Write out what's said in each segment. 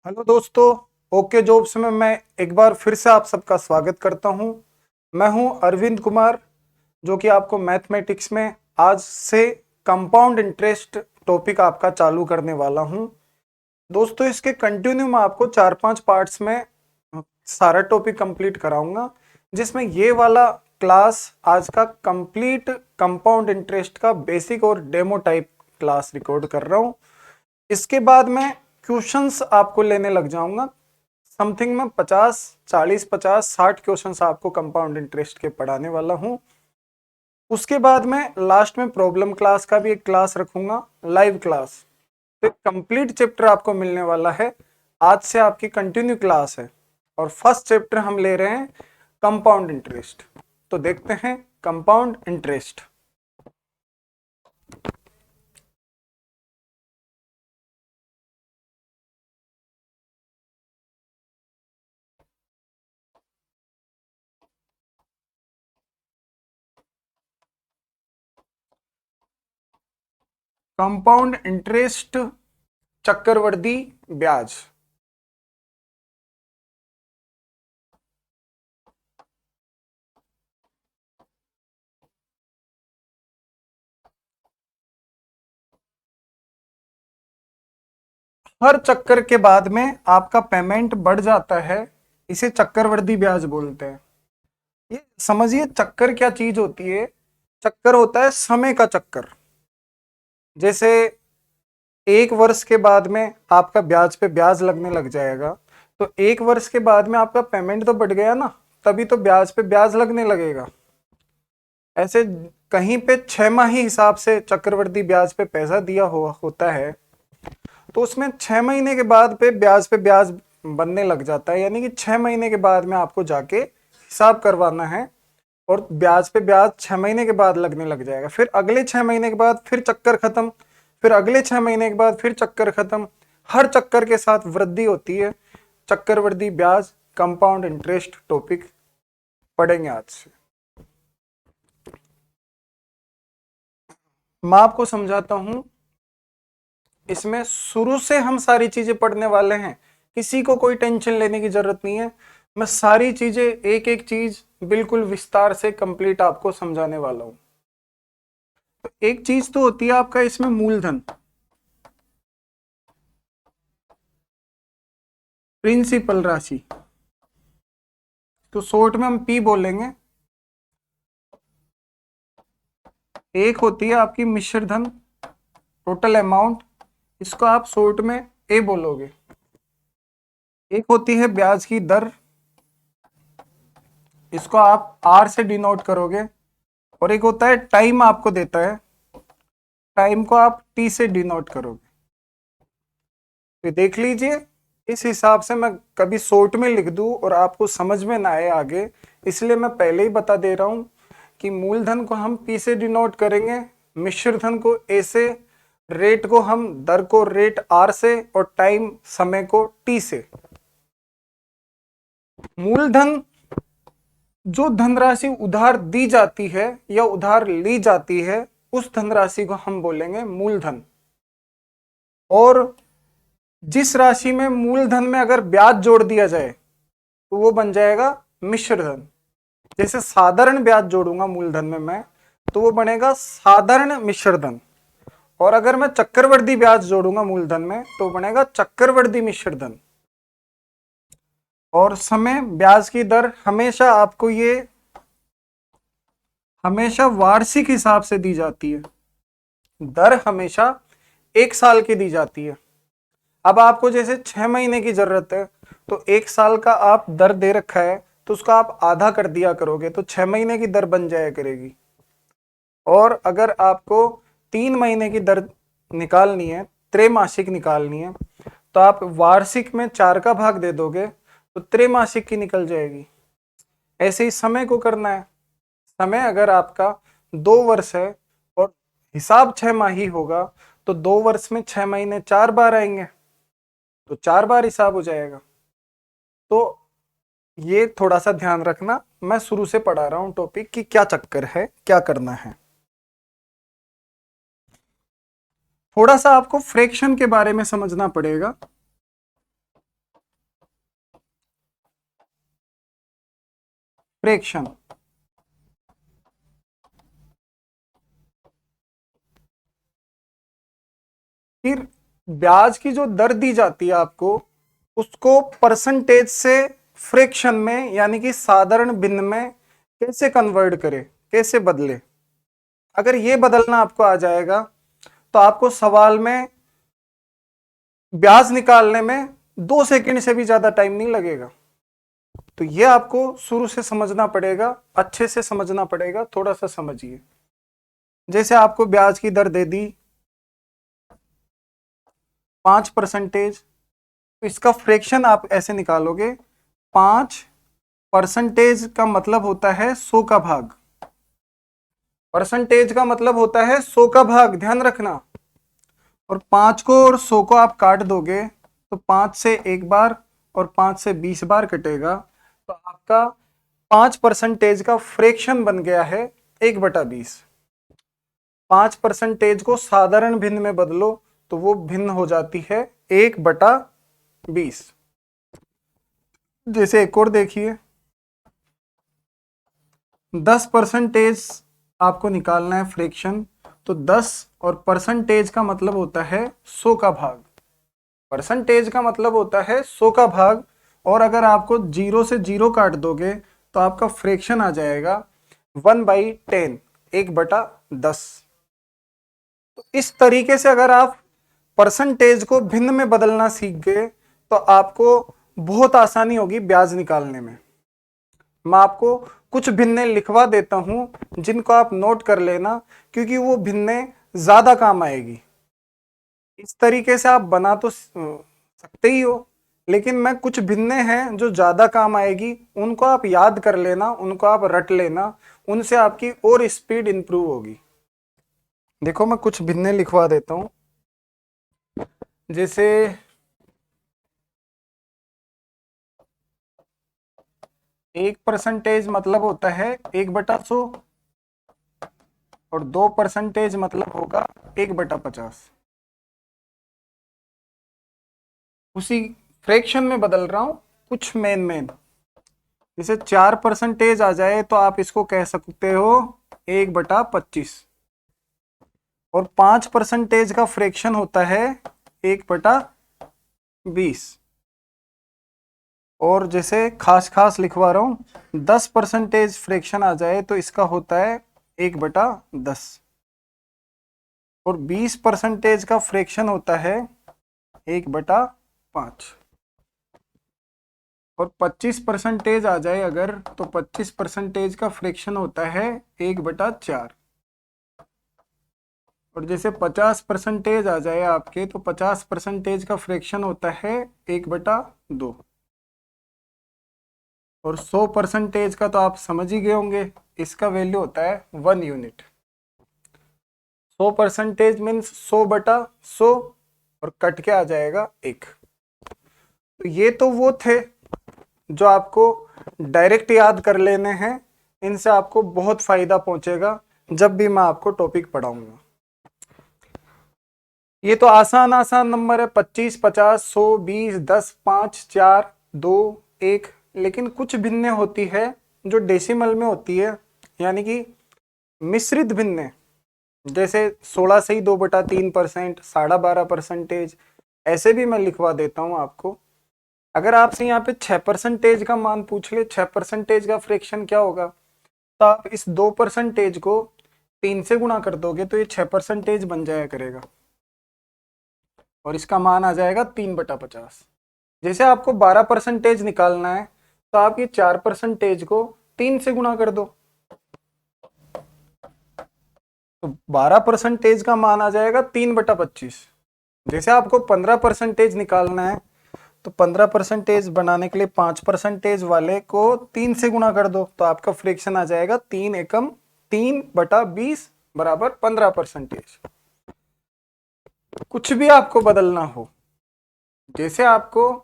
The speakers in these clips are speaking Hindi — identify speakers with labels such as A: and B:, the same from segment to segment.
A: हेलो दोस्तों। ओके जॉब्स में मैं एक बार फिर से आप सबका स्वागत करता हूं। मैं हूं अरविंद कुमार, जो कि आपको मैथमेटिक्स में आज से कंपाउंड इंटरेस्ट टॉपिक आपका चालू करने वाला हूं। दोस्तों, इसके कंटिन्यू मैं आपको 4-5 पार्ट्स में सारा टॉपिक कंप्लीट कराऊंगा, जिसमें ये वाला क्लास आज का कंप्लीट कंपाउंड इंटरेस्ट का बेसिक और डेमो टाइप क्लास रिकॉर्ड कर रहा हूं। इसके बाद मैं क्वेश्चंस आपको लेने लग जाऊंगा। समथिंग में 50, 40, 50, 60 क्वेश्चंस आपको कंपाउंड इंटरेस्ट के पढ़ाने वाला हूं। उसके बाद मैं लास्ट में प्रॉब्लम क्लास का भी एक क्लास रखूंगा, लाइव क्लास। तो कंप्लीट चैप्टर आपको मिलने वाला है। आज से आपकी कंटिन्यू क्लास है और फर्स्ट चैप्टर हम ले रहे हैं कंपाउंड इंटरेस्ट। तो देखते हैं कंपाउंड इंटरेस्ट। कंपाउंड इंटरेस्ट, चक्रवृद्धि ब्याज। हर चक्कर के बाद में आपका पेमेंट बढ़ जाता है, इसे चक्रवृद्धि ब्याज बोलते हैं। ये समझिए चक्कर क्या चीज होती है। चक्कर होता है समय का चक्कर। जैसे 1 वर्ष के बाद में आपका ब्याज पे ब्याज लगने लग जाएगा, तो 1 वर्ष के बाद में आपका पेमेंट तो बढ़ गया ना, तभी तो ब्याज पे ब्याज लगने लगेगा। ऐसे कहीं पे 6 माही हिसाब से चक्रवृद्धि ब्याज पे पैसा दिया होता है, तो उसमें 6 महीने के बाद पे ब्याज बनने लग जाता है। यानी कि 6 महीने के बाद में आपको जाके हिसाब करवाना है और ब्याज पे ब्याज 6 महीने के बाद लगने लग जाएगा। फिर अगले 6 महीने के बाद फिर चक्कर खत्म, फिर अगले 6 महीने के बाद फिर चक्कर खत्म। हर चक्कर के साथ वृद्धि होती है। चक्रवृद्धि ब्याज, कंपाउंड इंटरेस्ट टॉपिक पढ़ेंगे आज से। मैं आपको समझाता हूं। इसमें शुरू से हम सारी चीजें पढ़ने वाले हैं, किसी को कोई टेंशन लेने की जरूरत नहीं है। मैं सारी चीजें एक एक चीज बिल्कुल विस्तार से कंप्लीट आपको समझाने वाला हूं। तो एक चीज तो होती है आपका इसमें मूलधन, प्रिंसिपल राशि, तो शॉर्ट में हम पी बोलेंगे। एक होती है आपकी मिश्र धन, टोटल अमाउंट, इसको आप शॉर्ट में ए बोलोगे। एक होती है ब्याज की दर, इसको आप आर से डिनोट करोगे। और एक होता है टाइम, आपको देता है, टाइम को आप टी से डिनोट करोगे। तो देख लीजिए, इस हिसाब से मैं कभी शॉर्ट में लिख दूं और आपको समझ में ना आए आगे, इसलिए मैं पहले ही बता दे रहा हूं कि मूलधन को हम पी से डिनोट करेंगे, मिश्र धन को ए से, रेट को हम, दर को रेट आर से, और टाइम, समय को टी से। मूलधन जो धनराशि उधार दी जाती है या उधार ली जाती है, उस धनराशि को हम बोलेंगे मूलधन। और जिस राशि में मूलधन में अगर ब्याज जोड़ दिया जाए तो वो बन जाएगा मिश्र धन। जैसे साधारण ब्याज जोड़ूंगा मूलधन में मैं, तो वो बनेगा साधारण मिश्र धन। और अगर मैं चक्रवृद्धि ब्याज जोड़ूंगा मूलधन में, तो बनेगा चक्रवृद्धि मिश्र धन। और समय, ब्याज की दर हमेशा आपको ये हमेशा वार्षिक हिसाब से दी जाती है। दर हमेशा 1 साल की दी जाती है। अब आपको जैसे 6 महीने की जरूरत है, तो 1 साल का आप दर दे रखा है, तो उसका आप आधा कर दिया करोगे तो 6 महीने की दर बन जाया करेगी। और अगर आपको 3 महीने की दर निकालनी है, त्रैमासिक निकालनी है, तो आप वार्षिक में 4 का भाग दे दोगे तो त्रैमासिक की निकल जाएगी। ऐसे ही समय को करना है। समय अगर आपका 2 वर्ष है और हिसाब 6 माही होगा, तो 2 वर्ष में 6 महीने 4 बार आएंगे, तो 4 बार हिसाब हो जाएगा। तो ये थोड़ा सा ध्यान रखना, मैं शुरू से पढ़ा रहा हूं टॉपिक कि क्या चक्कर है, क्या करना है। थोड़ा सा आपको फ्रैक्शन के बारे में समझना पड़ेगा। फ्रैक्शन। फिर ब्याज की जो दर दी जाती है आपको, उसको परसेंटेज से फ्रैक्शन में यानी कि साधारण भिन्न में कैसे कन्वर्ट करें, कैसे बदले। अगर ये बदलना आपको आ जाएगा तो आपको सवाल में ब्याज निकालने में 2 सेकंड से भी ज्यादा टाइम नहीं लगेगा। तो ये आपको शुरू से समझना पड़ेगा, अच्छे से समझना पड़ेगा। थोड़ा सा समझिए। जैसे आपको ब्याज की दर दे दी 5%, तो इसका फ्रैक्शन आप ऐसे निकालोगे, 5% का मतलब होता है 100 का भाग। परसेंटेज का मतलब होता है 100 का भाग, ध्यान रखना। और 5 को और 100 को आप काट दोगे तो 5 से एक बार और 5 से 20 बार कटेगा, तो आपका 5% का फ्रैक्शन बन गया है 1/20। 5% को साधारण भिन्न में बदलो तो वो भिन्न हो जाती है 1/20। जैसे एक और देखिए, 10% आपको निकालना है फ्रैक्शन, तो 10 और परसेंटेज का मतलब होता है 100 का भाग। परसेंटेज का मतलब होता है 100 का भाग, और अगर आपको 0 से 0 काट दोगे तो आपका फ्रैक्शन आ जाएगा 1/10, 1/10। तो इस तरीके से अगर आप परसेंटेज को भिन्न में बदलना सीख गए तो आपको बहुत आसानी होगी ब्याज निकालने में। मैं आपको कुछ भिन्ने लिखवा देता हूं जिनको आप नोट कर लेना, क्योंकि वो भिन्ने ज्यादा काम आएगी। इस तरीके से आप बना तो सकते ही हो, लेकिन मैं कुछ भिन्ने हैं जो ज्यादा काम आएगी, उनको आप याद कर लेना, उनको आप रट लेना, उनसे आपकी और स्पीड इंप्रूव होगी। देखो मैं कुछ भिन्ने लिखवा देता हूं। जैसे 1% मतलब होता है 1/100, और 2% मतलब होगा 1/50। उसी फ्रैक्शन में बदल रहा हूं कुछ मेन। जैसे 4% आ जाए तो आप इसको कह सकते हो 1/25, और 5% का फ्रैक्शन होता है 1/20। और जैसे खास लिखवा रहा हूं, 10% फ्रैक्शन आ जाए तो इसका होता है 1/10, और 20% का फ्रैक्शन होता है 1/5, और 25% आ जाए अगर, तो 25% का फ्रैक्शन होता है 1/4। और जैसे 50% आ जाए आपके, तो 50% का फ्रैक्शन होता है 1/2। और 100% का तो आप समझ ही गए होंगे, इसका वैल्यू होता है 1 यूनिट। 100% मीन्स 100/100, और कट के आ जाएगा 1। तो ये तो वो थे जो आपको डायरेक्ट याद कर लेने हैं। इनसे आपको बहुत फायदा पहुंचेगा जब भी मैं आपको टॉपिक पढ़ाऊंगा। ये तो आसान नंबर है, 25, 50, 100, 20, 10, 5, 4, 2, 1। लेकिन कुछ भिन्ने होती है जो डेसिमल में होती है, यानी कि मिश्रित भिन्ने। जैसे 16 से ही 2/3%, 12.5%, ऐसे भी मैं लिखवा देता हूं आपको। अगर आपसे यहाँ पे 6% का मान पूछ ले, 6% का फ्रैक्शन क्या होगा, तो आप इस 2% को 3 से गुणा कर दोगे तो ये 6% बन जाया करेगा, और इसका मान आ जाएगा 3/50। जैसे आपको 12% निकालना है तो आप ये 4% को 3 से गुणा कर दो, तो 12% का मान आ जाएगा 3/25। जैसे आपको 15% निकालना है तो 15% बनाने के लिए 5% वाले को 3 से गुणा कर दो, तो आपका फ्रैक्शन आ जाएगा 3 एकम 3/20 बराबर 15%। कुछ भी आपको बदलना हो, जैसे आपको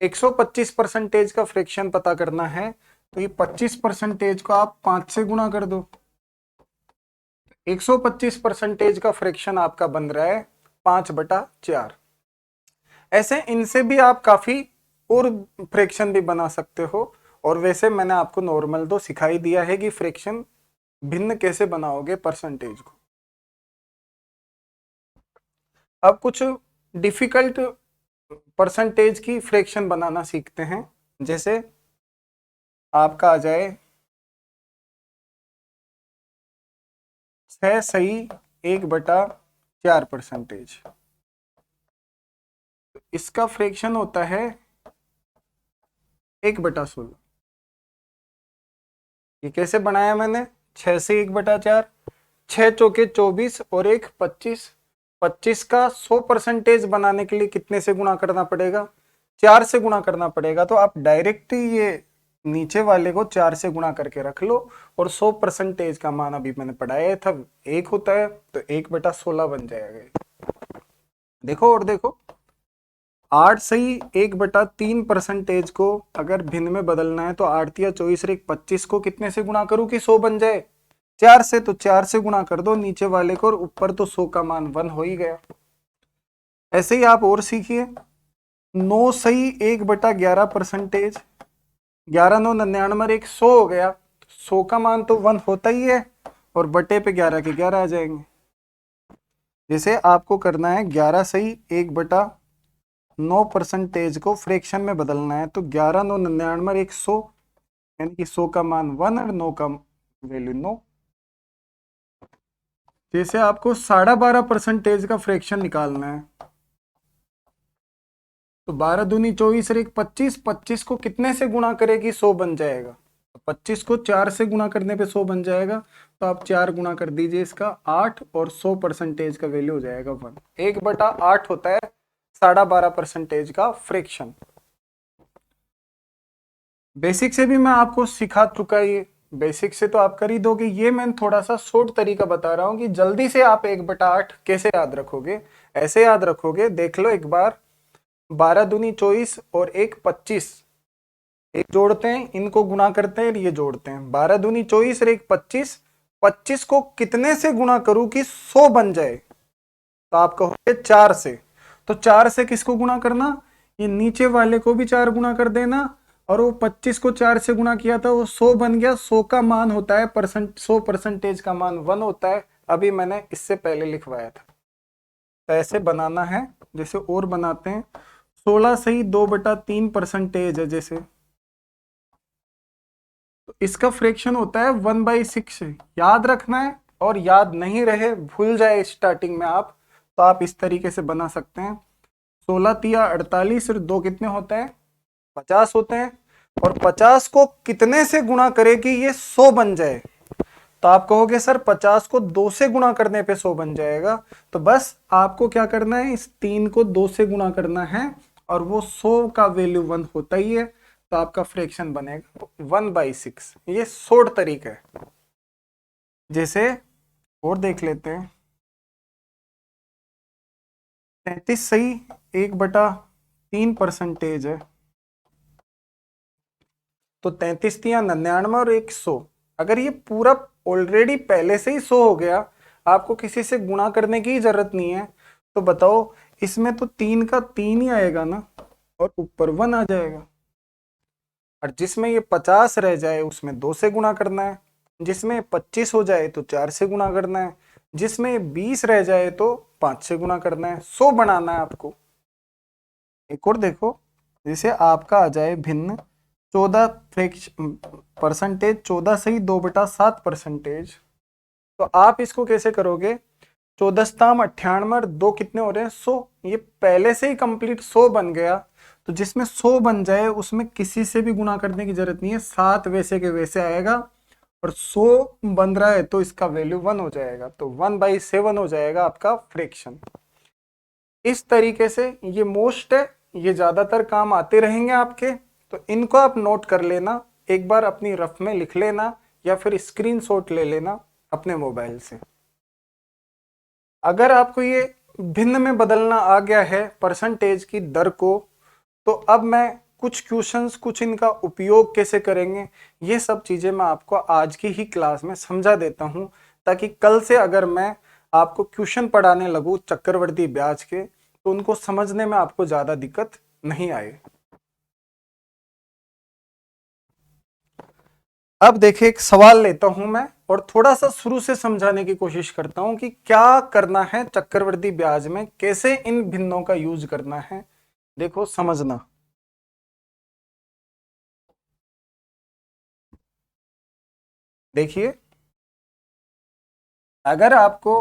A: 125% का फ्रैक्शन पता करना है, तो ये 25% को आप 5 से गुणा कर दो, 125% का फ्रैक्शन आपका बन रहा है 5/4। ऐसे इनसे भी आप काफी और फ्रैक्शन भी बना सकते हो। और वैसे मैंने आपको नॉर्मल तो सिखा ही दिया है कि फ्रैक्शन भिन्न कैसे बनाओगे परसेंटेज को। अब कुछ डिफिकल्ट परसेंटेज की फ्रैक्शन बनाना सीखते हैं। जैसे आपका आ जाए 6/1/4%। इसका फ्रैक्शन होता है 1/16। ये कैसे बनाया मैंने? 6 से 1/4, 6 चौके 24 और 1 25। 25 का 100% बनाने के लिए कितने से गुणा करना पड़ेगा? 4 से गुणा करना पड़ेगा। तो आप डायरेक्ट ही ये नीचे वाले को 4 से गुणा करके रख लो। और 100% का मान अभी मैंने पढ़ाया था 1 होता है, तो 1/16 बन जाएगा। देखो और देखो, 8 से ही 1/3% को अगर भिन्न में बदलना है तो 8 या 24 और 1 25 को कितने से गुणा करूं कि 100 बन जाए? 4 से। तो 4 से गुणा कर दो नीचे वाले को, और ऊपर तो 100 का मान 1 हो ही गया। ऐसे ही आप और सीखिए। 9 से ही 1/11%। 11 9 99 एक 100 हो गया। 100 का मान तो 1 होता ही है, और बटे पे 11 के 11 आ जाएंगे। जैसे आपको करना है 11 से ही 1/9% को फ्रैक्शन में बदलना है, तो 11 9 99 एक 100, यानी कि 100 का मान 1 और 9 का वैल्यू 9। जैसे आपको 12.5% का फ्रैक्शन निकालना है, तो 12 दूनी 24 और 1 25। 25 को कितने से गुणा करेगी 100 बन जाएगा? तो 25 को 4 से गुणा करने पे 100 बन जाएगा। तो आप 4 गुणा कर दीजिए इसका 8, और 100% का वैल्यू हो जाएगा 1। 1/8 होता है 12.5% का फ्रैक्शन। बेसिक से भी मैं आपको सिखा चुका, ये बेसिक से तो आप कर ही दोगे। ये मैं थोड़ा सा शॉर्ट तरीका बता रहा हूं कि जल्दी से आप 1/8 कैसे याद रखोगे। ऐसे याद रखोगे, देख लो एक बार। 12 दूनी 24 और 1 25, एक जोड़ते हैं, इनको गुणा करते हैं, ये जोड़ते हैं। 12 दूनी 24 और 1 25। 25 को कितने से गुणा करूं कि 100 बन जाए? तो आप कहोगे 4 से। तो 4 से किसको गुणा करना? ये नीचे वाले को भी 4 गुणा कर देना, और वो 25 को 4 से गुणा किया था, वो 100 बन गया। 100 का मान होता है 100% का मान 1 होता है। अभी मैंने इससे पहले लिखवाया था। तो ऐसे बनाना है। जैसे और बनाते हैं, 16 से ही 2/3% है जैसे, तो इसका फ्रैक्शन होता है 1/6। याद रखना है, और याद नहीं रहे, भूल जाए स्टार्टिंग में आप, तो आप इस तरीके से बना सकते हैं। 16 तिया 48 और 2 कितने होते हैं? 50 होते हैं। और 50 को कितने से गुणा करे कि ये 100 बन जाए? तो आप कहोगे सर 50 को 2 से गुणा करने पे 100 बन जाएगा। तो बस आपको क्या करना है, इस 3 को 2 से गुणा करना है, और वो 100 का वैल्यू 1 होता ही है। तो आपका फ्रैक्शन बनेगा 1/6। ये शॉर्ट तरीका है। जैसे और देख लेते हैं, 33 सही 1/3% है। तो 33 तिया 99 और 1 100। अगर ये पूरा ऑलरेडी पहले से ही 100 हो गया, आपको किसी से गुणा करने की जरूरत नहीं है, तो बताओ इसमें तो 3 का 3 ही आएगा ना, और ऊपर 1 आ जाएगा। और जिसमें ये 50 रह जाए उसमें 2 से गुणा करना है, जिसमें 25 हो जाए तो 4 से गुणा करना है, जिसमें 20 रह जाए तो 5 से गुणा करना है। 100 बनाना है आपको। एक और देखो, जैसे आपका आ जाए भिन्न 14%। 14 से ही 2/7%। तो आप इसको कैसे करोगे? 14 98 और 2 कितने हो रहे हैं? 100। ये पहले से ही कंप्लीट 100 बन गया। तो जिसमें 100 बन जाए उसमें किसी से भी गुणा करने की जरूरत नहीं है, 7 वैसे के वैसे आएगा। और 100 बन रहा है तो इसका वैल्यू 1 हो जाएगा। तो 1/7 हो जाएगा आपका फ्रैक्शन। इस तरीके से ये मोस्ट है, ये ज्यादातर काम आते रहेंगे आपके। तो इनको आप नोट कर लेना, एक बार अपनी रफ में लिख लेना, या फिर स्क्रीनशॉट ले लेना अपने मोबाइल से। अगर आपको ये भिन्न में बदलना आ गया है परसेंटेज की दर को, तो अब मैं कुछ क्वेश्चंस, कुछ इनका उपयोग कैसे करेंगे, ये सब चीजें मैं आपको आज की ही क्लास में समझा देता हूं, ताकि कल से अगर मैं आपको क्वेश्चन पढ़ाने लगूं चक्रवर्ती ब्याज के, तो उनको समझने में आपको ज्यादा दिक्कत नहीं आए। अब देखिए एक सवाल लेता हूं मैं और थोड़ा सा शुरू से समझाने की कोशिश करता हूं कि क्या करना है चक्रवृद्धि ब्याज में, कैसे इन भिन्नों का यूज करना है। देखो समझना, देखिए अगर आपको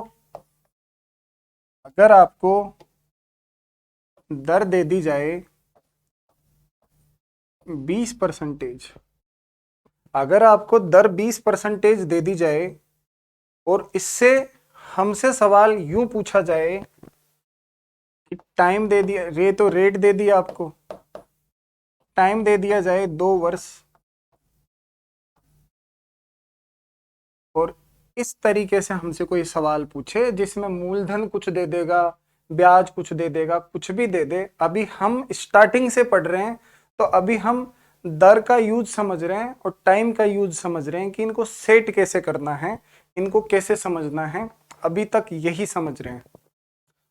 A: अगर आपको दर दे दी जाए 20%, अगर आपको दर 20% दे दी जाए और इससे हमसे सवाल यूं पूछा जाए कि टाइम दे दिया, तो रेट दे दिया आपको, टाइम दे दिया जाए 2 वर्ष, और इस तरीके से हमसे कोई सवाल पूछे जिसमें मूलधन कुछ दे देगा, ब्याज कुछ दे देगा, कुछ भी दे दे, अभी हम स्टार्टिंग से पढ़ रहे हैं तो अभी हम दर का यूज समझ रहे हैं और टाइम का यूज समझ रहे हैं कि इनको सेट कैसे करना है, इनको कैसे समझना है, अभी तक यही समझ रहे हैं।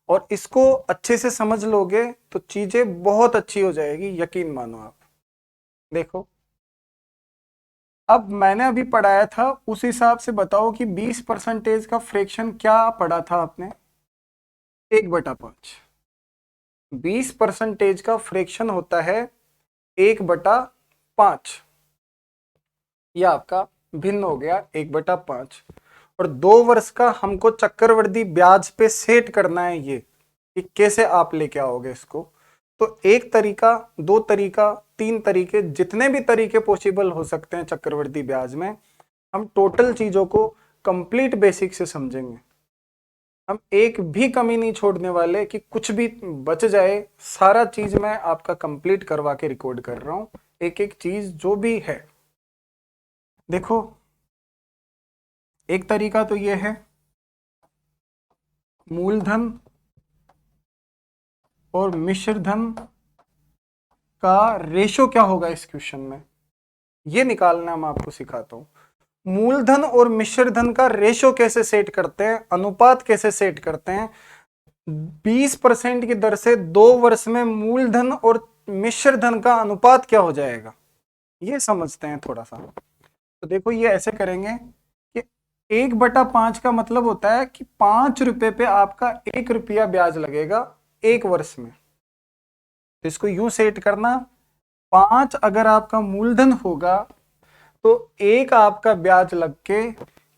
A: और इसको अच्छे से समझ लोगे तो चीजें बहुत अच्छी हो जाएगी, यकीन मानो आप। देखो अब मैंने अभी पढ़ाया था उस हिसाब से बताओ कि 20% का फ्रैक्शन क्या पढ़ा था आपने, 1/5। 20% का फ्रैक्शन होता है 1/5, यह आपका भिन्न हो गया 1/5। और 2 वर्ष का हमको चक्रवृद्धि ब्याज पे सेट करना है, ये कि कैसे आप लेके आओगे इसको। तो एक तरीका, दो तरीका, 3 तरीके, जितने भी तरीके पॉसिबल हो सकते हैं चक्रवृद्धि ब्याज में, हम टोटल चीजों को कंप्लीट बेसिक से समझेंगे। हम एक भी कमी नहीं छोड़ने वाले कि कुछ भी बच जाए, सारा चीज मैं आपका कंप्लीट करवा के रिकॉर्ड कर रहा हूं, एक एक चीज जो भी है। देखो एक तरीका तो ये है, मूलधन और मिश्र धन का रेशो क्या होगा इस क्वेश्चन में, ये निकालना मैं आपको सिखाता हूं। मूलधन और मिश्र धन का रेशो कैसे सेट करते हैं, अनुपात कैसे सेट करते हैं। 20% की दर से 2 वर्ष में मूलधन और मिश्र धन का अनुपात क्या हो जाएगा, ये समझते हैं थोड़ा सा। तो देखो ये ऐसे करेंगे कि 1/5 का मतलब होता है कि 5 रुपए पे आपका 1 रुपया ब्याज लगेगा 1 वर्ष में। तो इसको यूं सेट करना, 5 अगर आपका मूलधन होगा तो 1 आपका ब्याज लग के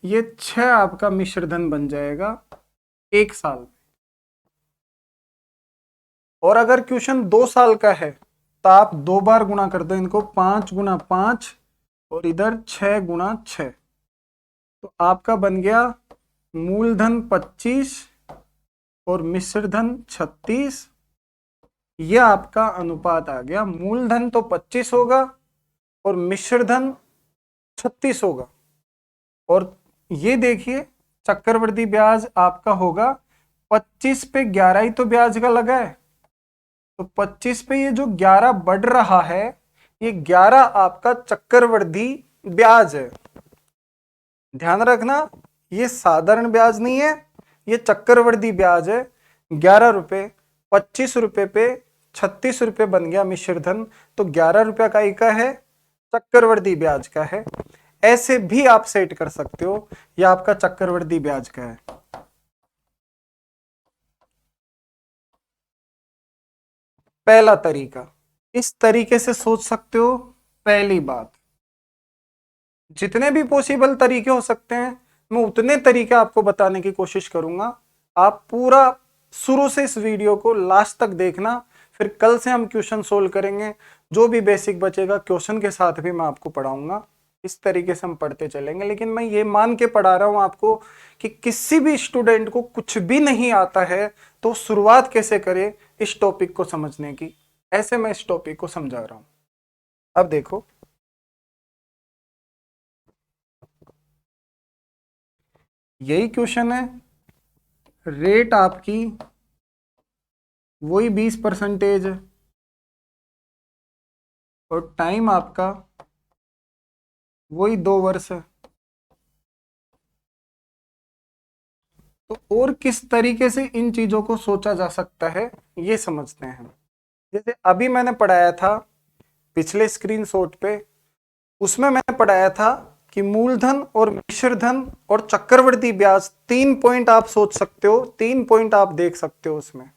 A: ये 6 आपका मिश्रधन बन जाएगा 1 साल। और अगर क्वेश्चन 2 साल का है तो आप 2 बार गुणा कर दो इनको, 5 × 5 और इधर 6 × 6, तो आपका बन गया मूलधन 25 और मिश्रधन 36। यह आपका अनुपात आ गया, मूलधन तो 25 होगा और मिश्रधन 36 होगा। और ये देखिए चक्रवृद्धि ब्याज आपका होगा 25 पे 11 ही तो ब्याज का लगा है, तो 25 पे ये जो 11 बढ़ रहा है, ये 11 आपका चक्रवृद्धि ब्याज है। ध्यान रखना ये साधारण ब्याज नहीं है, ये चक्रवृद्धि ब्याज है। 11 रुपए, 25 रुपए पे 36 रुपए बन गया मिश्रधन, तो 11 रुपया का ही का है, चक्रवृद्धि ब्याज का है। ऐसे भी आप सेट कर सकते हो, यह आपका चक्रवृद्धि ब्याज का है। पहला तरीका, इस तरीके से सोच सकते हो। पहली बात, जितने भी पॉसिबल तरीके हो सकते हैं मैं उतने तरीके आपको बताने की कोशिश करूंगा। आप पूरा शुरू से इस वीडियो को लास्ट तक देखना, फिर कल से हम क्वेश्चन सोल्व करेंगे। जो भी बेसिक बचेगा क्वेश्चन के साथ भी मैं आपको पढ़ाऊंगा। इस तरीके से हम पढ़ते चलेंगे, लेकिन मैं ये मान के पढ़ा रहा हूं आपको कि किसी भी स्टूडेंट को कुछ भी नहीं आता है तो शुरुआत कैसे करे इस टॉपिक को समझने की, ऐसे मैं इस टॉपिक को समझा रहा हूं। अब देखो यही क्वेश्चन है, रेट आपकी वही 20% है और टाइम आपका वही 2 वर्ष है। तो और किस तरीके से इन चीजों को सोचा जा सकता है ये समझते हैं। जैसे अभी मैंने पढ़ाया था पिछले स्क्रीनशॉट पे, उसमें मैंने पढ़ाया था कि मूलधन और मिश्रधन और चक्रवृद्धि ब्याज 3 पॉइंट आप सोच सकते हो, 3 पॉइंट आप देख सकते हो उसमें,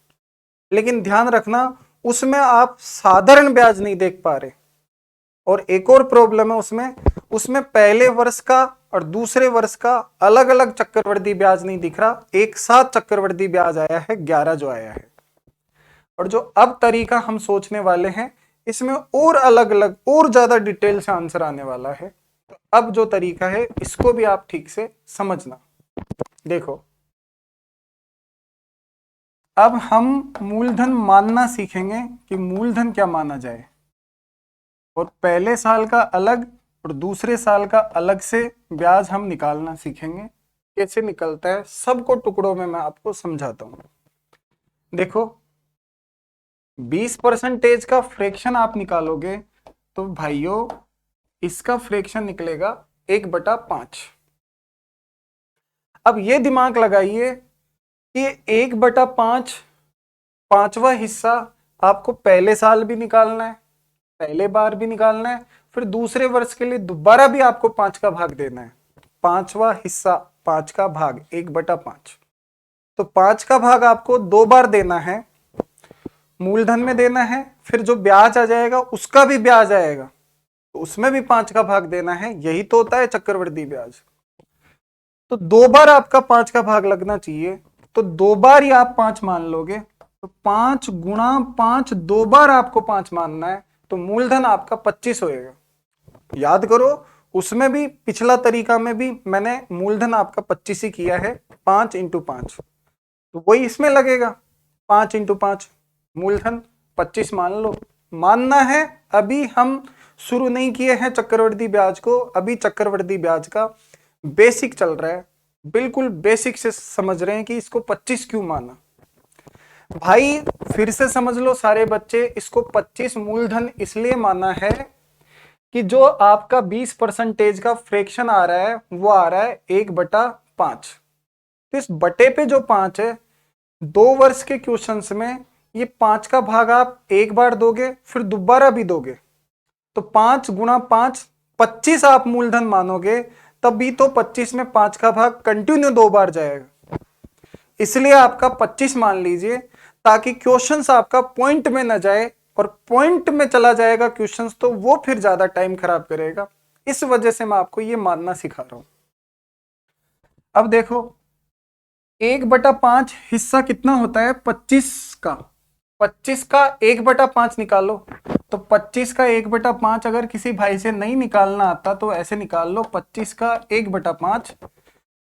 A: लेकिन ध्यान रखना उसमें आप साधारण ब्याज नहीं देख पा रहे। और एक और प्रॉब्लम है उसमें पहले वर्ष का और दूसरे वर्ष का अलग अलग चक्रवृद्धि ब्याज नहीं दिख रहा, एक साथ चक्रवृद्धि ब्याज आया है 11 जो आया है। और जो अब तरीका हम सोचने वाले हैं इसमें और अलग अलग और ज्यादा डिटेल से आंसर आने वाला है। तो अब जो तरीका है इसको भी आप ठीक से समझना। देखो, अब हम मूलधन मानना सीखेंगे कि मूलधन क्या माना जाए, और पहले साल का अलग और दूसरे साल का अलग से ब्याज हम निकालना सीखेंगे। कैसे निकलता है सबको टुकड़ों में मैं आपको समझाता हूं। देखो, 20% का फ्रैक्शन आप निकालोगे तो भाइयों इसका फ्रैक्शन निकलेगा 1/5। अब ये दिमाग लगाइए कि 1/5 पांचवा हिस्सा आपको पहले साल भी निकालना है, पहले बार भी निकालना है, फिर दूसरे वर्ष के लिए दोबारा भी आपको 5 का भाग देना है। पांचवा हिस्सा 5 का भाग 1/5, तो 5 का भाग आपको 2 बार देना है, मूलधन में देना है, फिर जो ब्याज आ जाएगा उसका भी ब्याज आएगा तो उसमें भी 5 का भाग देना है। यही तो होता है चक्रवृद्धि ब्याज। तो 2 बार आपका 5 का भाग लगना चाहिए, तो 2 बार ही आप 5 मान लोगे, तो 5 गुणा 5 2 बार आपको 5 मानना है, तो मूलधन आपका 25 होएगा। याद करो, उसमें भी पिछला तरीका में भी मैंने मूलधन आपका 25 ही किया है, 5 × 5, तो वही इसमें लगेगा 5 × 5, मूलधन 25 मान लो। मानना है, अभी हम शुरू नहीं किए हैं चक्रवृद्धि ब्याज को, अभी चक्रवृद्धि ब्याज का बेसिक चल रहा है, बिल्कुल बेसिक से समझ रहे हैं कि इसको 25 क्यों माना। भाई फिर से समझ लो सारे बच्चे, इसको 25 मूलधन इसलिए माना है कि जो आपका 20% का फ्रैक्शन आ रहा है वो आ रहा है 1/5। तो इस बटे पे जो 5 है, 2 वर्ष के क्वेश्चंस में ये 5 का भाग आप एक बार दोगे फिर दोबारा भी दोगे, तो 5 गुणा 5 25 आप मूलधन मानोगे, तभी तो 25 में 5 का भाग कंटिन्यू 2 बार जाएगा, इसलिए आपका 25 मान लीजिए, ताकि क्वेश्चंस आपका पॉइंट में न जाए, और पॉइंट में चला जाएगा क्वेश्चंस तो वो फिर ज्यादा टाइम खराब करेगा। इस वजह से मैं आपको ये मानना सिखा रहा हूं। अब देखो, 1/5 हिस्सा कितना होता है 25 का, 25 का 1/5 निकालो, तो 25 का 1/5 अगर किसी भाई से नहीं निकालना आता तो ऐसे निकाल लो, 25 का 1/5,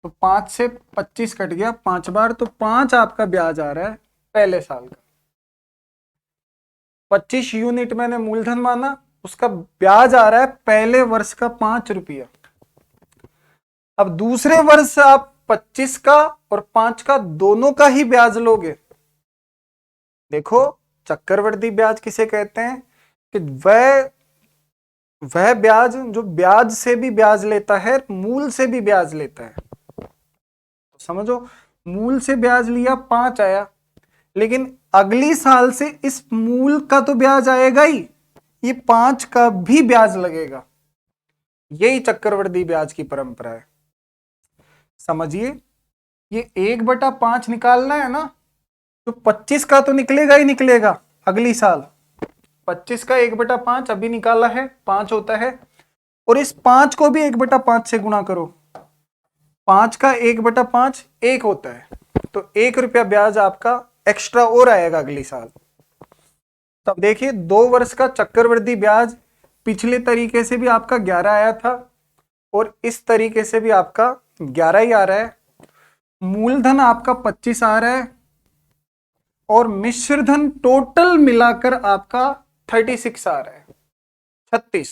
A: तो 5 से 25 कट गया 5 बार, तो 5 आपका ब्याज आ रहा है पहले साल का। 25 यूनिट मैंने मूलधन माना, उसका ब्याज आ रहा है पहले वर्ष का 5 रुपया। अब दूसरे वर्ष आप 25 का और 5 का दोनों का ही ब्याज लोगे। देखो, चक्रवृद्धि ब्याज किसे कहते हैं कि वह ब्याज जो ब्याज से भी ब्याज लेता है, मूल से भी ब्याज लेता है। तो समझो, मूल से ब्याज लिया 5 आया, लेकिन अगली साल से इस मूल का तो ब्याज आएगा ही, ये 5 का भी ब्याज लगेगा। यही चक्रवृद्धि ब्याज की परंपरा है। समझिए, ये 1/5 निकालना है ना, तो 25 का तो निकलेगा ही निकलेगा अगली साल। 25 का 1/5 अभी निकाला है 5 होता है, और इस 5 को भी 1/5 से गुणा करो, 5 का 1/5 1 होता है, तो 1 रुपया ब्याज आपका एक्स्ट्रा और आएगा अगली साल। तब देखिए, 2 वर्ष का चक्रवृद्धि ब्याज पिछले तरीके से भी आपका 11 आया था, और इस तरीके से भी आपका 11 ही आ रहा है। मूलधन आपका 25 आ रहा है, और मिश्रधन टोटल मिलाकर आपका 36 आ रहा है, 36।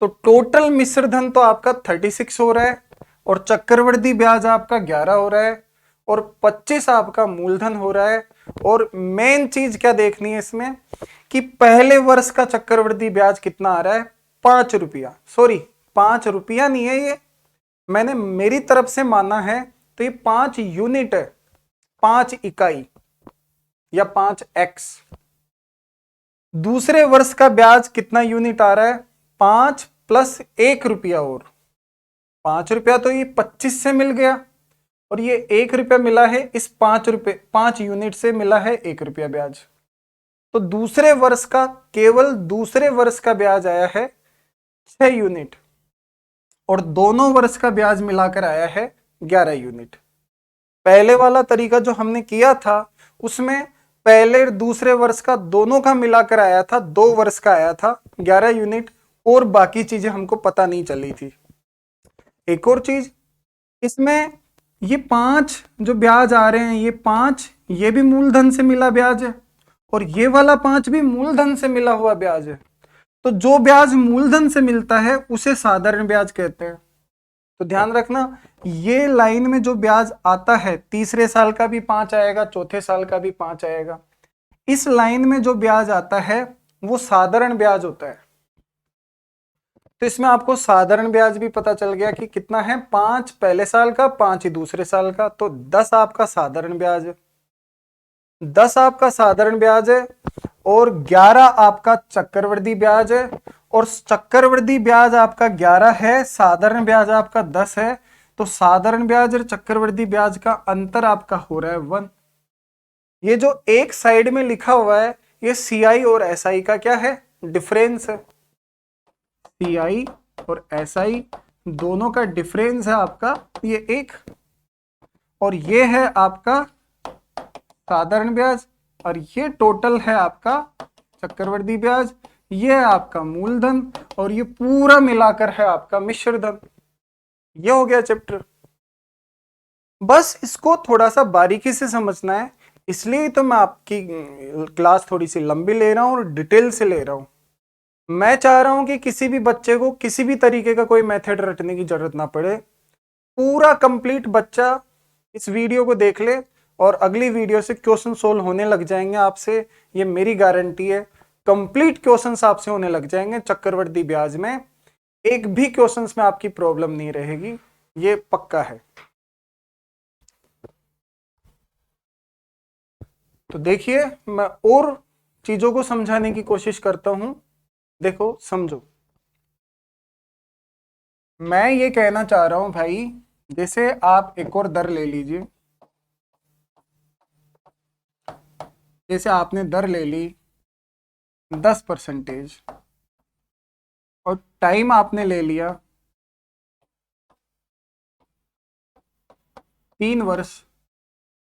A: तो टोटल मिश्रधन तो आपका 36 हो रहा है, और चक्रवृद्धि ब्याज आपका 11 हो रहा है, और 25 आपका मूलधन हो रहा है। और मेन चीज क्या देखनी है इसमें कि पहले वर्ष का चक्रवृद्धि ब्याज कितना आ रहा है, 5 रुपया। सॉरी, 5 रुपया नहीं है, ये मैंने मेरी तरफ से माना है, तो ये 5 यूनिट है, 5 इकाई या 5x। दूसरे वर्ष का ब्याज कितना यूनिट आ रहा है, 5 प्लस 1 रुपया और 5 रुपया तो ये 25 से मिल गया, और ये 1 रुपया मिला है इस 5 यूनिट से मिला है 1 रुपया ब्याज। तो दूसरे वर्ष का, केवल दूसरे वर्ष का ब्याज आया है 6 यूनिट, और दोनों वर्ष का ब्याज मिलाकर आया है 11 यूनिट। पहले वाला तरीका जो हमने किया था उसमें पहले दूसरे वर्ष का दोनों का मिलाकर आया था, 2 वर्ष का आया था 11 यूनिट, और बाकी चीजें हमको पता नहीं चली थी। एक और चीज, इसमें ये 5 जो ब्याज आ रहे हैं, ये 5 ये भी मूलधन से मिला ब्याज है, और ये वाला 5 भी मूलधन से मिला हुआ ब्याज है। तो जो ब्याज मूलधन से मिलता है उसे साधारण ब्याज कहते हैं। तो ध्यान रखना, ये लाइन में जो ब्याज आता है, तीसरे साल का भी 5 आएगा, चौथे साल का भी 5 आएगा। इस लाइन में जो ब्याज आता है वो साधारण ब्याज होता है। तो इसमें आपको साधारण ब्याज भी पता चल गया कि कितना है, 5 पहले साल का, 5 ही दूसरे साल का, तो 10 आपका साधारण ब्याज है। 10 आपका साधारण ब्याज है और 11 आपका चक्रवृद्धि ब्याज है, और चक्रवृद्धि ब्याज आपका 11 है, साधारण ब्याज आपका 10 है। तो साधारण ब्याज और चक्रवृद्धि ब्याज का अंतर आपका हो रहा है 1। ये जो एक साइड में लिखा हुआ है ये CI और SI का क्या है, डिफरेंस है। CI और SI दोनों का डिफरेंस है आपका ये 1, और ये है आपका साधारण ब्याज, और ये टोटल है आपका चक्रवृद्धि ब्याज, ये है आपका मूलधन, और ये पूरा मिलाकर है आपका मिश्र धन। ये हो गया चैप्टर। बस इसको थोड़ा सा बारीकी से समझना है, इसलिए तो मैं आपकी क्लास थोड़ी सी लंबी ले रहा हूं और डिटेल से ले रहा हूं। मैं चाह रहा हूं कि किसी भी बच्चे को किसी भी तरीके का कोई मेथड रटने की जरूरत ना पड़े, पूरा कंप्लीट बच्चा इस वीडियो को देख ले और अगली वीडियो से क्वेश्चन सोल्व होने लग जाएंगे आपसे, ये मेरी गारंटी है। कंप्लीट क्वेश्चंस आपसे होने लग जाएंगे चक्रवृद्धि ब्याज में, एक भी क्वेश्चंस में आपकी प्रॉब्लम नहीं रहेगी, ये पक्का है। तो देखिए, मैं और चीजों को समझाने की कोशिश करता हूं। देखो समझो, मैं ये कहना चाह रहा हूं भाई, जैसे आप एक और दर ले लीजिए, जैसे आपने दर ले ली 10%, और टाइम आपने ले लिया 3 वर्ष,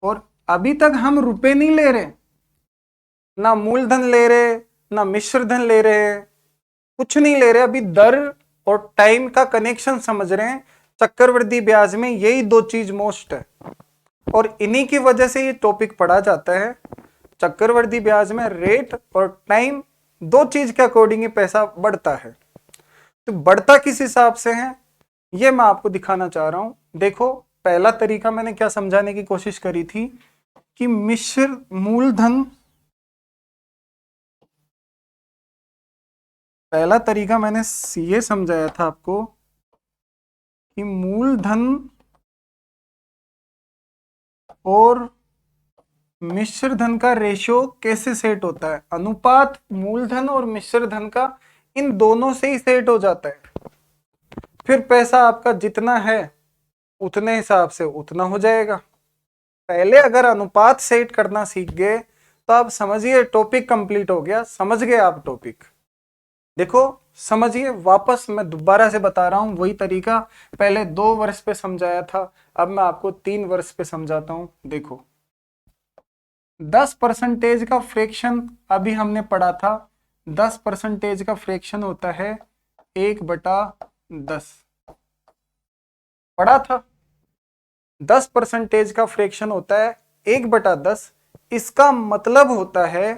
A: और अभी तक हम रुपए नहीं ले रहे, ना मूलधन ले रहे, ना मिश्र धन ले रहे, कुछ नहीं ले रहे, अभी दर और टाइम का कनेक्शन समझ रहे हैं। चक्रवृद्धि ब्याज में यही 2 चीज मोस्ट है, और इन्हीं की वजह से ये टॉपिक पढ़ा जाता है। चक्रवृद्धि ब्याज में रेट और टाइम 2 चीज के अकॉर्डिंग ही पैसा बढ़ता है। तो बढ़ता किस हिसाब से है ये मैं आपको दिखाना चाह रहा हूं। देखो, पहला तरीका मैंने क्या समझाने की कोशिश करी थी कि मिश्र मूलधन, पहला तरीका मैंने ये समझाया था आपको कि मूलधन और मिश्र धन का रेशियो कैसे सेट होता है। अनुपात मूलधन और मिश्र धन का इन दोनों से ही सेट हो जाता है, फिर पैसा आपका जितना है उतने हिसाब से उतना हो जाएगा। पहले अगर अनुपात सेट करना सीख गए तो आप समझिए टॉपिक कंप्लीट हो गया, समझ गए आप टॉपिक। देखो समझिए, वापस मैं दोबारा से बता रहा हूं, वही तरीका पहले 2 वर्ष पे समझाया था, अब मैं आपको 3 वर्ष पे समझाता हूं। देखो 10% का फ्रैक्शन अभी हमने पढ़ा था, 10% का फ्रैक्शन होता है 1/10, पढ़ा था। 10% का फ्रैक्शन होता है 1/10। इसका मतलब होता है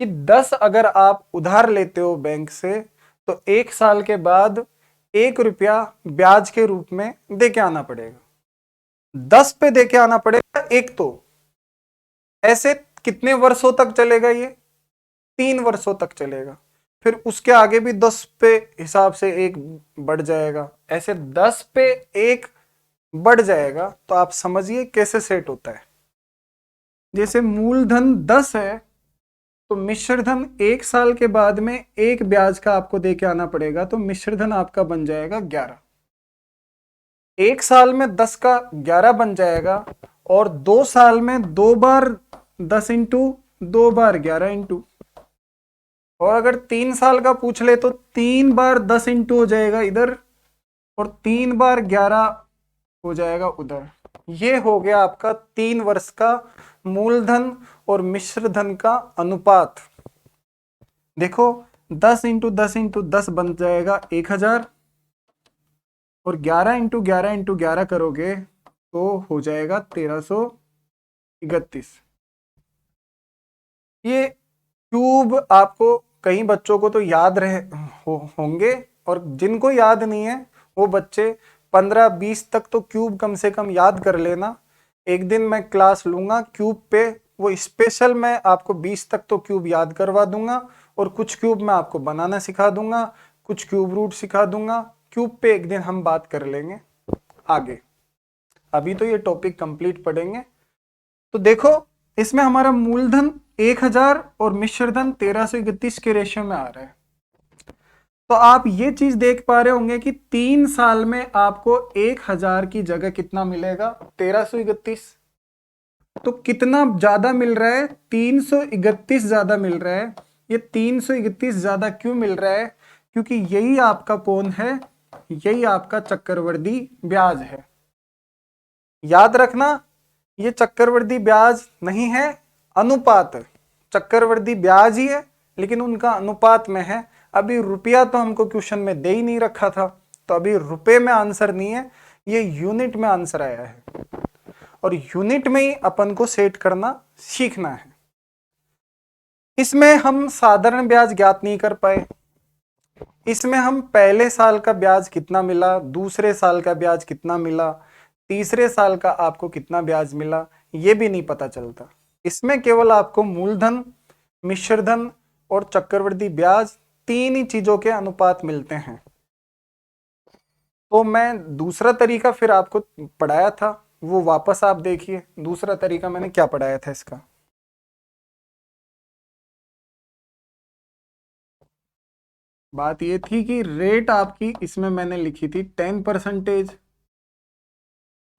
A: कि 10 अगर आप उधार लेते हो बैंक से, तो 1 साल के बाद 1 रुपया ब्याज के रूप में दे के आना पड़ेगा, 10 पे दे के आना पड़ेगा एक। तो ऐसे कितने वर्षों तक चलेगा ये, 3 वर्षों तक चलेगा, फिर उसके आगे भी 10 पे हिसाब से 1 बढ़ जाएगा, ऐसे 10 पे 1 बढ़ जाएगा। तो आप समझिए कैसे सेट होता है। जैसे मूलधन 10 है तो मिश्र धन 1 साल के बाद में एक ब्याज का आपको दे के आना पड़ेगा, तो मिश्र धन आपका बन जाएगा 11। 1 साल में 10 का 11 बन जाएगा, और 2 साल में 2 बार 10 इंटू 2 बार 11 इंटू, और अगर 3 साल का पूछ ले तो 3 बार 10 इंटू हो जाएगा इधर, और 3 बार 11 हो जाएगा उधर। ये हो गया आपका 3 वर्ष का मूलधन और मिश्र धन का अनुपात। देखो 10 इंटू 10 इंटू 10 बन जाएगा 1000, और 11 इंटू 11 इंटू 11 करोगे तो हो जाएगा 1331। ये क्यूब आपको कई बच्चों को तो याद होंगे, और जिनको याद नहीं है वो बच्चे 15-20 तक तो क्यूब कम से कम याद कर लेना। एक दिन मैं क्लास लूंगा क्यूब पे, वो स्पेशल मैं आपको 20 तक तो क्यूब याद करवा दूंगा, और कुछ क्यूब मैं आपको बनाना सिखा दूंगा, कुछ क्यूब रूट सिखा दूंगा। क्यूब पे एक दिन हम बात कर लेंगे आगे, अभी तो ये टॉपिक कंप्लीट पढ़ेंगे। तो देखो इसमें हमारा मूलधन 1000 और मिश्र धन 1331 के रेशियो में आ रहा है। तो आप ये चीज देख पा रहे होंगे कि 3 साल में आपको 1000 की जगह कितना मिलेगा, 1331। तो कितना ज्यादा मिल रहा है, 331 ज्यादा मिल रहा है। ये 331 ज्यादा क्यों मिल रहा है, क्योंकि यही आपका कौन है, यही आपका चक्रवृद्धि ब्याज है। याद रखना ये चक्रवृद्धि ब्याज नहीं है, अनुपात। चक्रवृद्धि ब्याज ही है लेकिन उनका अनुपात में है। अभी रुपया तो हमको क्वेश्चन में दे ही नहीं रखा था, तो अभी रुपए में आंसर नहीं है, ये यूनिट में आंसर आया है, और यूनिट में ही अपन को सेट करना सीखना है। इसमें हम साधारण ब्याज ज्ञात नहीं कर पाए। इसमें हम पहले साल का ब्याज कितना मिला, दूसरे साल का ब्याज कितना मिला, तीसरे साल का आपको कितना ब्याज मिला, ये भी नहीं पता चलता। इसमें केवल आपको मूलधन, मिश्रधन और चक्रवृद्धि ब्याज 3 ही चीजों के अनुपात मिलते हैं। तो मैं दूसरा तरीका फिर आपको पढ़ाया था, वो वापस आप देखिए। दूसरा तरीका मैंने क्या पढ़ाया था इसका, बात ये थी कि रेट आपकी इसमें मैंने लिखी थी 10%,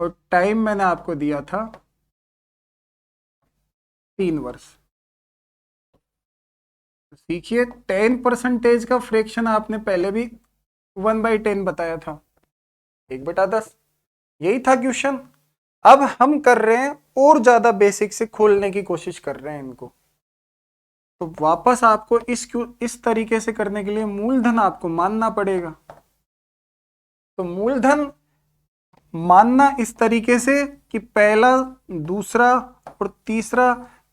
A: और टाइम मैंने आपको दिया था 3 वर्ष। सीखिए 10% का फ्रैक्शन आपने पहले भी 1/10 बताया था, 1/10, यही था क्वेश्चन। अब हम कर रहे हैं और ज्यादा बेसिक से खोलने की कोशिश कर रहे हैं इनको। तो वापस आपको इस तरीके से करने के लिए मूलधन आपको मानना पड़ेगा। तो मूलधन मानना इस तरीके से कि पहला, दूसरा और तीसरा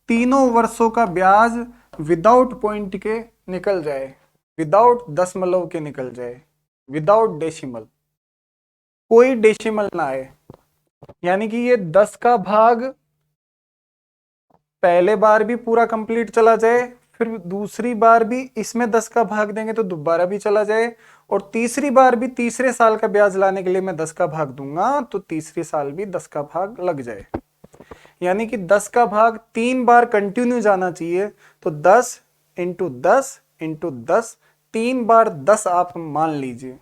A: तीनों वर्षों का ब्याज विदाउट पॉइंट के निकल जाए, विदाउट दशमलव के निकल जाए, विदाउट डेसिमल, कोई डेसिमल ना आए। यानी कि ये 10 का भाग पहले बार भी पूरा कंप्लीट चला जाए, फिर दूसरी बार भी इसमें 10 का भाग देंगे तो दोबारा भी चला जाए, और तीसरी बार भी तीसरे साल का ब्याज लाने के लिए मैं 10 का भाग दूंगा तो तीसरी साल भी 10 का भाग लग जाए। यानी कि 10 का भाग 3 बार कंटिन्यू जाना चाहिए। तो 10 इंटू 10 इंटू 10, 3 बार 10 आप मान लीजिए।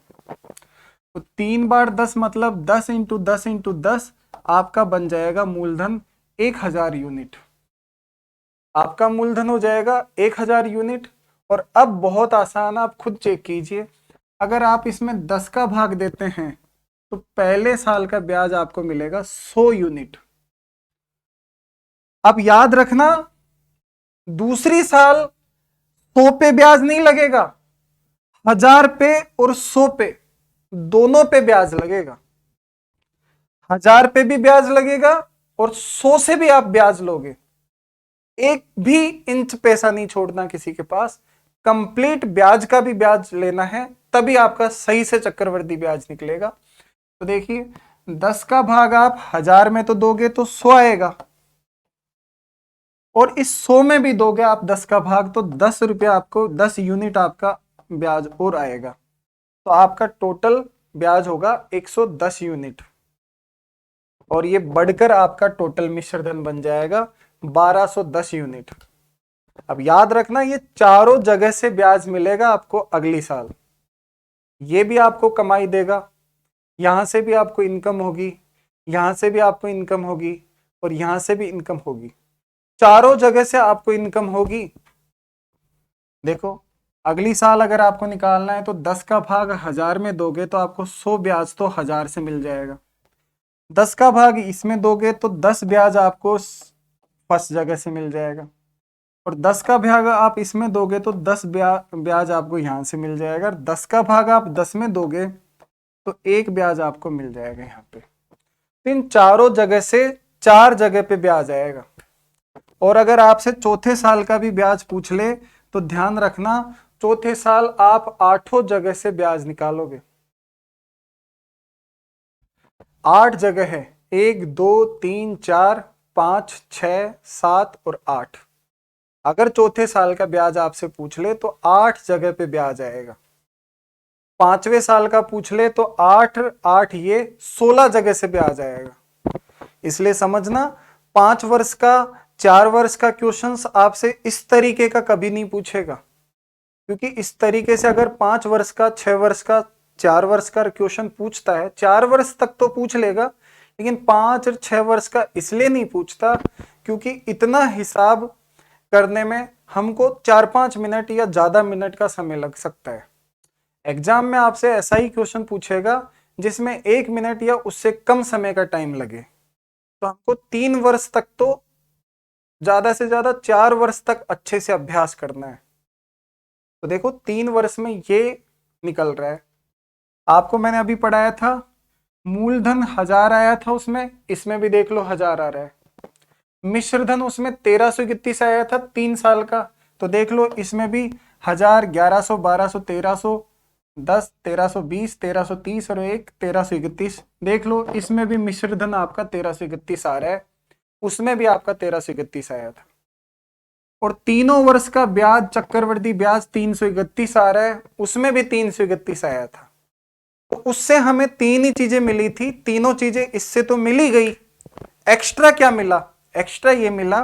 A: तो 3 बार 10 मतलब 10 इंटू 10 इंटू 10 आपका बन जाएगा मूलधन 1000 यूनिट। आपका मूलधन हो जाएगा 1000 यूनिट। और अब बहुत आसान, आप खुद चेक कीजिए, अगर आप इसमें 10 का भाग देते हैं तो पहले साल का ब्याज आपको मिलेगा 100 यूनिट। अब याद रखना दूसरी साल 100 पे ब्याज नहीं लगेगा, 1000 पे और 100 पे दोनों पे ब्याज लगेगा। 1000 पे भी ब्याज लगेगा और 100 से भी आप ब्याज लोगे। एक भी इंच पैसा नहीं छोड़ना किसी के पास, कंप्लीट ब्याज का भी ब्याज लेना है, तभी आपका सही से चक्रवृद्धि ब्याज निकलेगा। तो देखिए 10 का भाग आप 1000 में तो दोगे तो 100 आएगा, और इस 100 में भी दोगे आप 10 का भाग तो 10 रुपया आपको, 10 यूनिट आपका ब्याज और आएगा। तो आपका टोटल ब्याज होगा 110 यूनिट, और ये बढ़कर आपका टोटल मिश्रधन बन जाएगा 1210 यूनिट। अब याद रखना, ये चारों जगह से ब्याज मिलेगा आपको अगली साल। ये भी आपको कमाई देगा, यहां से भी आपको इनकम होगी, यहां से भी आपको इनकम होगी, और यहां से भी इनकम होगी। चारों जगह से आपको इनकम होगी। देखो, अगली साल अगर आपको निकालना है तो 10 का भाग 1000 में दोगे तो आपको 100 ब्याज तो 1000 से मिल जाएगा। 10 का भाग इसमें दोगे तो 10 ब्याज आपको फर्स्ट जगह से मिल जाएगा, और 10 का भाग आप इसमें दोगे तो 10 ब्याज आपको यहां से मिल जाएगा। 10 का भाग आप 10 में दोगे तो 1 ब्याज आपको मिल जाएगा यहाँ पे। तो इन चारों जगह से 4 जगह पे ब्याज आएगा। और अगर आपसे चौथे साल का भी ब्याज पूछ ले तो ध्यान रखना, चौथे साल आप 8 जगह से ब्याज निकालोगे। 8 जगह है, 1 2 3 4 5 6 7 और 8। अगर चौथे साल का ब्याज आपसे पूछ ले तो 8 जगह पे ब्याज आएगा। पांचवें साल का पूछ ले तो 8 8 ये 16 जगह से ब्याज आएगा। इसलिए समझना, 5 वर्ष का 4 वर्ष का क्वेश्चंस आपसे इस तरीके का कभी नहीं पूछेगा, क्योंकि इस तरीके से अगर 5 वर्ष का 6 वर्ष का 4 वर्ष का क्वेश्चन पूछता है, 4 वर्ष तक तो पूछ लेगा, लेकिन 5 और 6 वर्ष का इसलिए नहीं पूछता क्योंकि इतना हिसाब करने में हमको 4-5 मिनट या ज्यादा मिनट का समय लग सकता है। एग्जाम में आपसे ऐसा ही क्वेश्चन पूछेगा जिसमें 1 मिनट या उससे कम समय का टाइम लगे, तो हमको 3 वर्ष तक तो, ज्यादा से ज्यादा 4 वर्ष तक अच्छे से अभ्यास करना है। तो देखो 3 वर्ष में ये निकल रहा है। आपको मैंने अभी पढ़ाया था, मूलधन 1000 आया था उसमें, इसमें भी देख लो 1000 आ रहा है। मिश्रधन उसमें 1331 आया था 3 साल का, तो देख लो इसमें भी 1000, 1100, 1200, 1300, 10, 1320, 1330 और 1 1331। देख लो इसमें भी मिश्रधन आपका 1331 आ रहा है, उसमें भी आपका 1331 आया था। और तीनों वर्ष का ब्याज, चक्रवृद्धि ब्याज 331 आ रहा है, उसमें भी 331 आया था। तो उससे हमें 3 ही चीजें मिली थी, तीनों चीजें इससे तो मिल ही गई। एक्स्ट्रा क्या मिला? एक्स्ट्रा ये मिला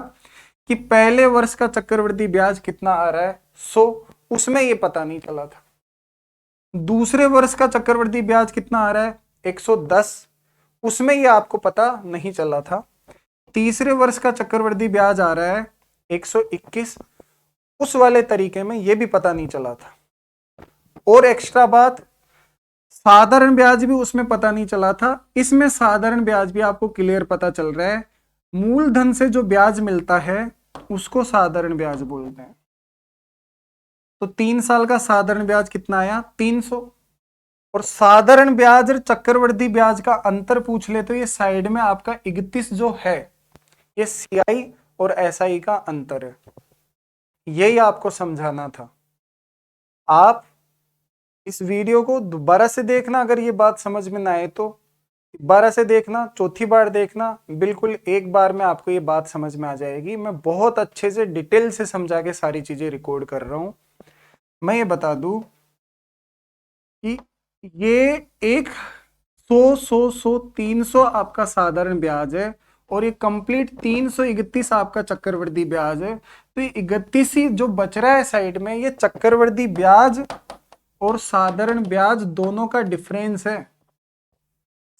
A: कि पहले वर्ष का चक्रवृद्धि ब्याज कितना आ रहा है 100, उसमें ये पता नहीं चला था। दूसरे वर्ष का चक्रवृद्धि ब्याज कितना आ रहा है 110, उसमें ये आपको पता नहीं चला था। तीसरे वर्ष का चक्रवृद्धि ब्याज आ रहा है 121, उस वाले तरीके में ये भी पता नहीं चला था। और एक्स्ट्रा बात, साधारण ब्याज भी उसमें पता नहीं चला था, इसमें साधारण ब्याज भी आपको क्लियर पता चल रहा है। मूलधन से जो ब्याज मिलता है उसको साधारण ब्याज बोलते हैं। तो 3 साल का साधारण ब्याज कितना आया 300। और साधारण ब्याज और चक्रवृद्धि ब्याज का अंतर पूछ ले तो ये साइड में आपका 31 जो है, ये सीआई और एसआई का अंतर है। यही आपको समझाना था। आप इस वीडियो को दोबारा से देखना, अगर ये बात समझ में ना आए तो दोबारा से देखना, चौथी बार देखना, बिल्कुल एक बार में आपको ये बात समझ में आ जाएगी। मैं बहुत अच्छे से डिटेल से समझा के सारी चीजें रिकॉर्ड कर रहा हूं। मैं ये बता दूं कि ये एक 300 आपका साधारण ब्याज है और ये कंप्लीट 331 आपका चक्रवृद्धि ब्याज है। तो ये 31 ही जो बच रहा है साइड में, ये चक्रवृद्धि ब्याज और साधारण ब्याज दोनों का डिफरेंस है।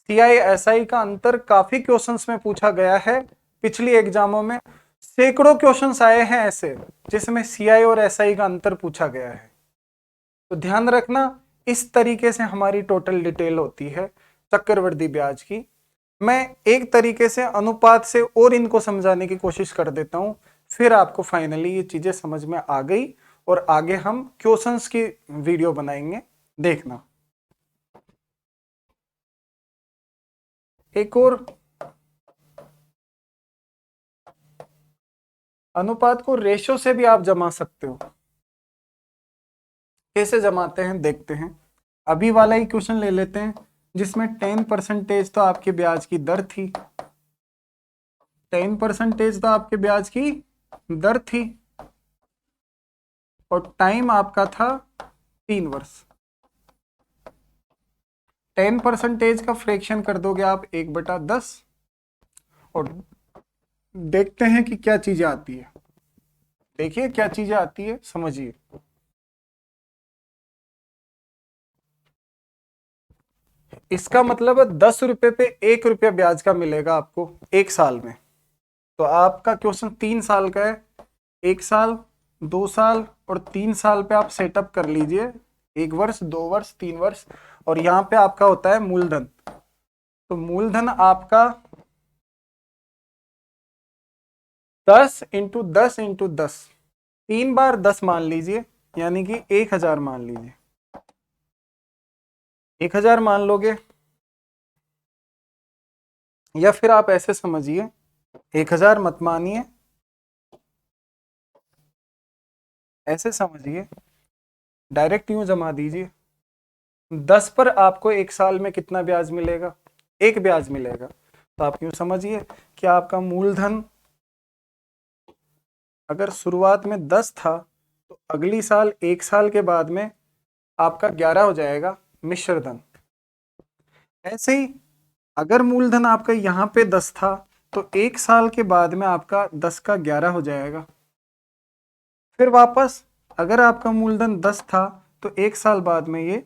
A: सीआई एसआई का अंतर काफी क्वेश्चंस में पूछा गया है, पिछली एग्जामों में सैकड़ों क्वेश्चंस आए हैं ऐसे जिसमें सीआई और एसआई का अंतर पूछा गया है। तो ध्यान रखना, इस तरीके से हमारी टोटल डिटेल होती है चक्रवृद्धि ब्याज की। मैं एक तरीके से अनुपात से और इनको समझाने की कोशिश कर देता हूं, फिर आपको फाइनली ये चीजें समझ में आ गई और आगे हम क्वेश्चंस की वीडियो बनाएंगे, देखना। एक और, अनुपात को रेशो से भी आप जमा सकते हो। कैसे जमाते हैं देखते हैं। अभी वाला ही क्वेश्चन ले लेते हैं जिसमें 10% तो आपके ब्याज की दर थी, 10% तो आपके ब्याज की दर थी और टाइम आपका था 3 वर्ष। 10% का फ्रैक्शन कर दोगे आप 1/10 और देखते हैं कि क्या चीजें आती है। देखिए क्या चीजें आती है, समझिए। इसका मतलब है 10 रुपए पे 1 रुपया ब्याज का मिलेगा आपको 1 साल में। तो आपका क्वेश्चन 3 साल का है। 1 साल, 2 साल और 3 साल पे आप सेटअप कर लीजिए। 1 वर्ष, 2 वर्ष, 3 वर्ष। और यहाँ पे आपका होता है मूलधन। तो मूलधन आपका 10 × 10 × 10, 3 बार 10 मान लीजिए, यानी कि 1000 मान लीजिए। 1000 मान लोगे, या फिर आप ऐसे समझिए, 1000 मत मानिए, ऐसे समझिए, डायरेक्ट यूं जमा दीजिए। 10 पर आपको 1 साल में कितना ब्याज मिलेगा? 1 ब्याज मिलेगा। तो आप यूं समझिए कि आपका मूलधन अगर शुरुआत में 10 था, तो अगली साल 1 साल के बाद में आपका 11 हो जाएगा मिश्र धन। ऐसे ही अगर मूलधन आपका यहाँ पे 10 था, तो 1 साल के बाद में आपका 10 का 11 हो जाएगा। फिर वापस अगर आपका मूलधन 10 था, तो 1 साल बाद में ये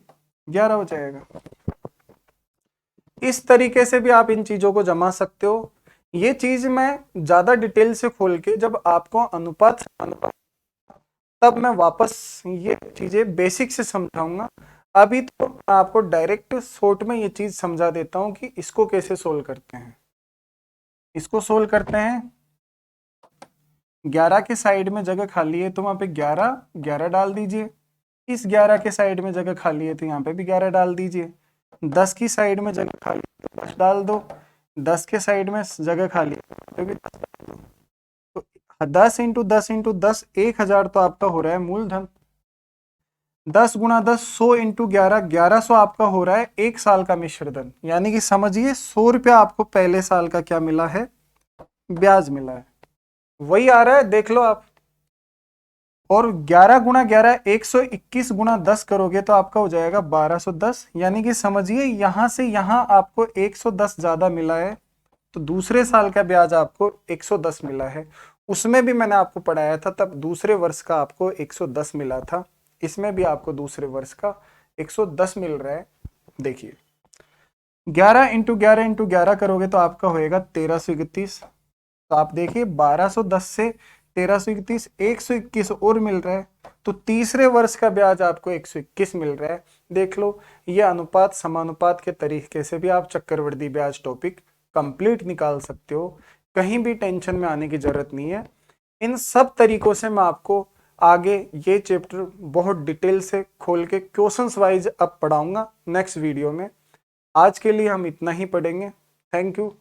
A: 11 हो जाएगा। इस तरीके से भी आप इन चीजों को जमा सकते हो। ये चीज मैं ज्यादा डिटेल से खोल के जब आपको अनुपात तब मैं वापस ये चीजें बेसिक से समझाऊंगा। अभी तो मैं आपको डायरेक्ट शॉर्ट में ये चीज समझा देता हूं कि इसको कैसे सोल्व करते हैं। इसको सोल्व करते हैं, 11 के साइड में जगह खाली है तो वहां पे 11 11 डाल दीजिए। इस 11 के साइड में जगह खाली है तो यहाँ पे भी 11 डाल दीजिए। 10 की साइड में जगह खाली है तो 10 डाल दो। 10 के साइड में जगह खाली है तो भी 10 डाल दो। तो 10 × 10 × 10 1000 तो आपका हो रहा है मूलधन। 10 × 10 100 × 11 1100 आपका हो रहा है 1 साल का मिश्रधन। यानी कि समझिए 100 रुपया आपको पहले साल का क्या मिला है? ब्याज मिला है। वही आ रहा है, देख लो आप। और 11 × 11 121 × 10 करोगे तो आपका हो जाएगा 1210। यानी कि समझिए यहां से यहां आपको 110 ज्यादा मिला है। तो दूसरे साल का ब्याज आपको 110 मिला है। उसमें भी मैंने आपको पढ़ाया था, तब दूसरे वर्ष का आपको 110 मिला था। इसमें भी आपको दूसरे वर्ष का 110 मिल रहा है। देखिए 11 × 11 × 11 करोगे तो आपका होएगा 1331। तो आप देखिए 1210 से 1331, 121 और मिल रहा है। तो तीसरे वर्ष का ब्याज आपको 121 मिल रहा है। देख लो, ये अनुपात समानुपात के तरीके से भी आप चक्रवृद्धि ब्याज टॉपिक कंप्लीट निकाल सकते हो। कहीं भी टेंशन में आने की जरूरत नहीं है। इन सब तरीकों से मैं आपको आगे ये चैप्टर बहुत डिटेल से खोल के क्वेश्चंस वाइज अब पढ़ाऊंगा नेक्स्ट वीडियो में। आज के लिए हम इतना ही पढ़ेंगे। Thank you.